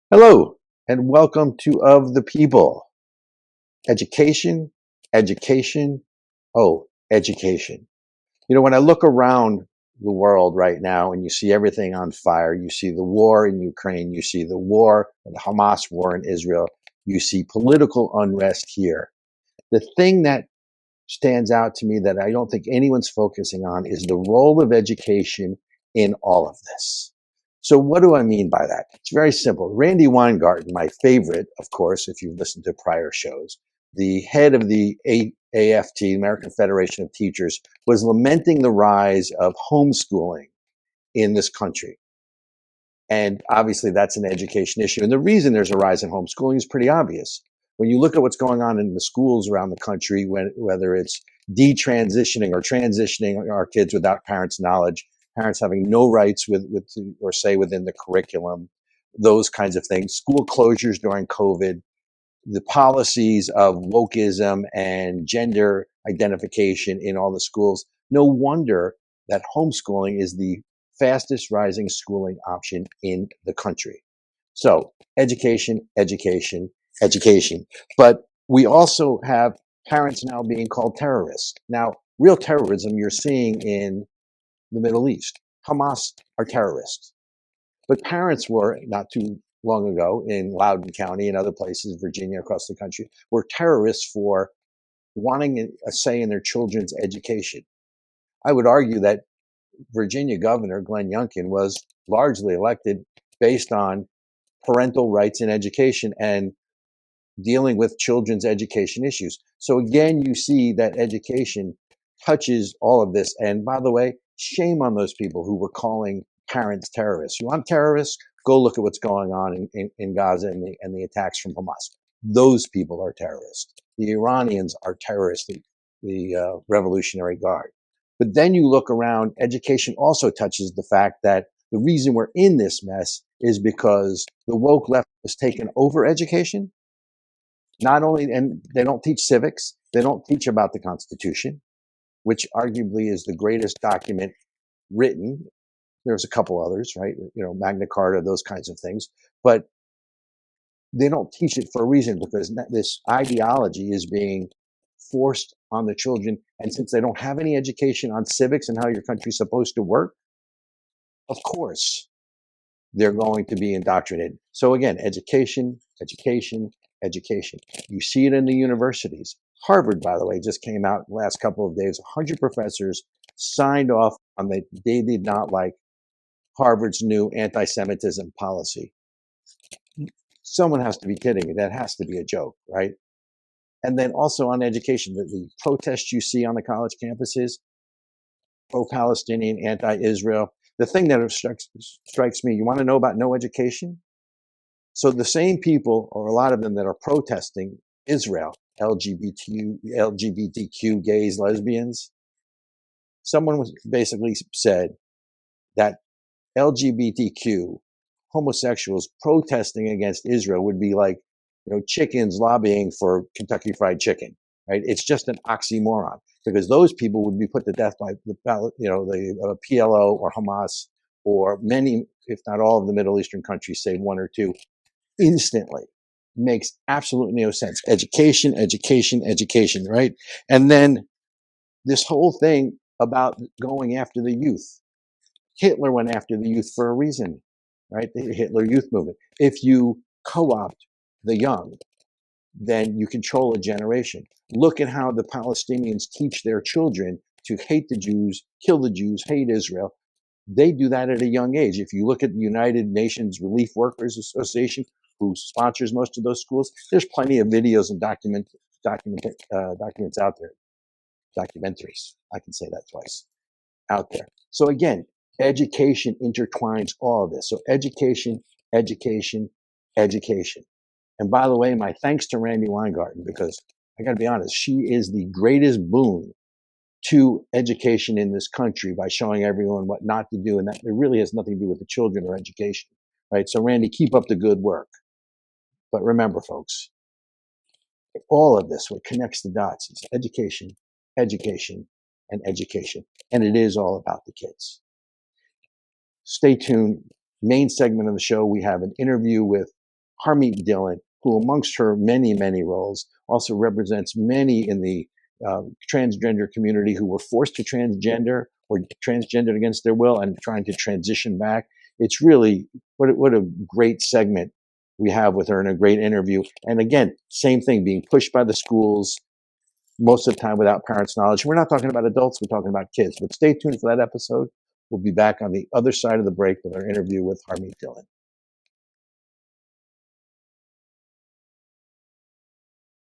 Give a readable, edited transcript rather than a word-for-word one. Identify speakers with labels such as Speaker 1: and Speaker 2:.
Speaker 1: Hello, and welcome to Of the People. Education, education, education. When I look around the world right now and you see everything on fire, you see the war in Ukraine, you see the Hamas war in Israel, you see political unrest here. The thing that stands out to me that I don't think anyone's focusing on is the role of education in all of this. So what do I mean by that? It's very simple. Randy Weingarten, my favorite, of course, if you've listened to prior shows, the head of the AFT, American Federation of Teachers, was lamenting the rise of homeschooling in this country. And obviously that's an education issue. And the reason there's a rise in homeschooling is pretty obvious. When you look at what's going on in the schools around the country, whether it's detransitioning or transitioning our kids without parents' knowledge, parents having no rights or say within the curriculum, those kinds of things, school closures during COVID, the policies of wokeism and gender identification in all the schools, no wonder that homeschooling is the fastest rising schooling option in the country. So education, education, education. But we also have parents now being called terrorists. Now, real terrorism you're seeing in the Middle East. Hamas are terrorists. But parents were, not too long ago, in Loudoun County and other places, Virginia, across the country, were terrorists for wanting a say in their children's education. I would argue that Virginia Governor Glenn Youngkin was largely elected based on parental rights in education and dealing with children's education issues. So again, you see that education touches all of this. And by the way, shame on those people who were calling parents terrorists. You want terrorists? Go look at what's going on in Gaza and the attacks from Hamas. Those people are terrorists. The Iranians are terrorists, the Revolutionary Guard. But then you look around, education also touches the fact that the reason we're in this mess is because the woke left has taken over education. Not only, and they don't teach civics, they don't teach about the Constitution, which arguably is the greatest document written. There's a couple others, right? Magna Carta, those kinds of things. But they don't teach it for a reason, because this ideology is being forced on the children. And since they don't have any education on civics and how your country's supposed to work, of course, they're going to be indoctrinated. So again, education, education, education. You see it in the universities. Harvard, by the way, just came out the last couple of days. 100 professors signed off on that they did not like Harvard's new anti-Semitism policy. Someone has to be kidding me. That has to be a joke, right? And then also on education, the protests you see on the college campuses, pro-Palestinian, anti-Israel. The thing that strikes me, you want to know about no education? So the same people, or a lot of them, that are protesting Israel, LGBTQ, gays, lesbians, someone basically said that LGBTQ homosexuals protesting against Israel would be like, chickens lobbying for Kentucky Fried Chicken, right? It's just an oxymoron, because those people would be put to death by the PLO or Hamas or many, if not all, of the Middle Eastern countries, save one or two, instantly. Makes absolutely no sense. Education, education, education, right? And then this whole thing about going after the youth. Hitler went after the youth for a reason, right? The Hitler Youth Movement. If you co-opt the young, then you control a generation. Look at how the Palestinians teach their children to hate the Jews, kill the Jews, hate Israel. They do that at a young age. If you look at the United Nations Relief Workers Association, who sponsors most of those schools, there's plenty of videos and documents out there. Documentaries, I can say that twice, out there. So again, education intertwines all of this. So education, education, education. And by the way, my thanks to Randy Weingarten, because I got to be honest, she is the greatest boon to education in this country by showing everyone what not to do. And that it really has nothing to do with the children or education, right? So Randy, keep up the good work. But remember, folks, all of this, what connects the dots, is education, education, and education. And it is all about the kids. Stay tuned. Main segment of the show, we have an interview with Harmeet Dillon, who amongst her many, many roles also represents many in the transgender community who were forced to transgender or transgendered against their will and trying to transition back. It's really, what a great segment we have with her and a great interview. And again, same thing, being pushed by the schools, most of the time without parents' knowledge. We're not talking about adults, we're talking about kids. But stay tuned for that episode. We'll be back on the other side of the break with our interview with Harmeet Dillon.